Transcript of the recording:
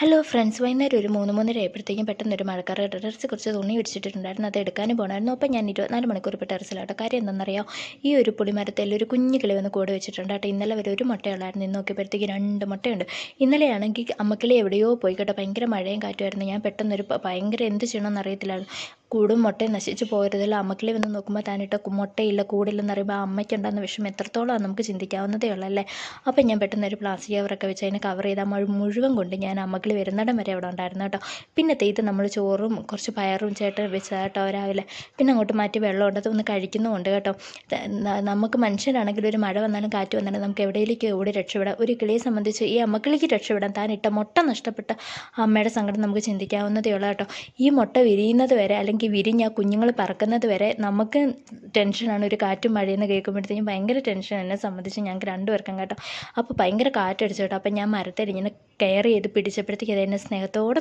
Hello friends, വൈകുന്നേരം ഒരു 3:30 ആയപ്പോഴത്തേക്കും പെട്ടെന്നൊരു മഴക്കാറ് ടെറസിൽ കുറച്ച് തുണി വിരിച്ചിട്ടുണ്ടായിരുന്നു. അത് എടുക്കാനും പോകണമായിരുന്നു. അപ്പോൾ ഞാൻ 24 മണിക്കൂർ ഇപ്പോൾ ടെറസിലാട്ടോ. കാര്യം എന്താണെന്നറിയോ, ഈ ഒരു പുളിമരത്തിൽ ഒരു കുഞ്ഞു കിളി വന്ന് കൂട് വെച്ചിട്ടുണ്ട് കേട്ടോ. ഇന്നലെ വരെ ഒരു മുട്ടയുള്ളായിരുന്നു. ഇന്ന് നോക്കിയപ്പോഴത്തേക്ക് 2 മുട്ടയുണ്ട്. ഇന്നലെയാണെങ്കിൽ അമ്മക്കിളി എവിടെയോ പോയി കേട്ടോ. ഭയങ്കര മഴയും കാറ്റുമായിരുന്നു. ഞാൻ പെട്ടെന്നൊരു ഭയങ്കര എന്ത് ചെയ്യണമെന്ന് അറിയത്തില്ലായിരുന്നു. കൂടും മുട്ടയും നശിച്ച് പോകരുതല്ലോ. അമ്മക്കിളി വന്ന് നോക്കുമ്പോൾ താനിട്ട് മുട്ടയില്ല, കൂടില്ലെന്ന് അറിയുമ്പോൾ ആ അമ്മയ്ക്കുണ്ടാകുന്ന വിഷമം എത്രത്തോളം നമുക്ക് ചിന്തിക്കാവുന്നതേ ഉള്ളല്ലേ. അപ്പം ഞാൻ പെട്ടെന്നൊരു പ്ലാസ്റ്റിക് കവറൊക്കെ വെച്ച് അതിനെ കവർ ചെയ്താൽ മുഴുവൻ കൊണ്ട് ഞാൻ അമ്മക്കിളി വരുന്നിടം വരെ അവിടെ ഉണ്ടായിരുന്നു കേട്ടോ. പിന്നത്തെ ഇത് നമ്മൾ ചോറും കുറച്ച് പയറും ചേട്ടൻ വെച്ചതാണ് കേട്ടോ രാവിലെ. പിന്നെ അങ്ങോട്ട് മാറ്റി വെള്ളമുണ്ട്, അതൊന്ന് കഴിക്കുന്നുമുണ്ട് കേട്ടോ. നമുക്ക് മനുഷ്യരാണെങ്കിൽ ഒരു മഴ വന്നാലും കാറ്റ് വന്നാലും നമുക്ക് എവിടെയെങ്കിലും ഓടി രക്ഷപ്പെടാം. ഒരു കിളിയെ സംബന്ധിച്ച് ഈ അമ്മക്കിളിക്ക് രക്ഷപ്പെടാൻ താൻ ഇട്ട മുട്ട നഷ്ടപ്പെട്ട അമ്മയുടെ സങ്കടം നമുക്ക് ചിന്തിക്കാവുന്നതേ ഉള്ളൂ കേട്ടോ. ഈ മുട്ട വിരിയുന്നത് വരെ അല്ലെങ്കിൽ വിരിഞ്ഞ കുഞ്ഞുങ്ങൾ പറക്കുന്നത് വരെ നമുക്ക് ടെൻഷനാണ്. ഒരു കാറ്റും മഴയെന്ന് കേൾക്കുമ്പോഴത്തേക്കും ഭയങ്കര ടെൻഷൻ എന്നെ സംബന്ധിച്ച് ഞങ്ങൾക്ക് രണ്ടുപേർക്കും കേട്ടോ. അപ്പോൾ ഭയങ്കര കാറ്റടിച്ചു കേട്ടോ. അപ്പം ഞാൻ മരത്തിൽ ഇങ്ങനെ കെയർ ചെയ്ത് പിടിച്ചപ്പോഴത്തേക്ക് അതെന്നെ സ്നേഹത്തോടെ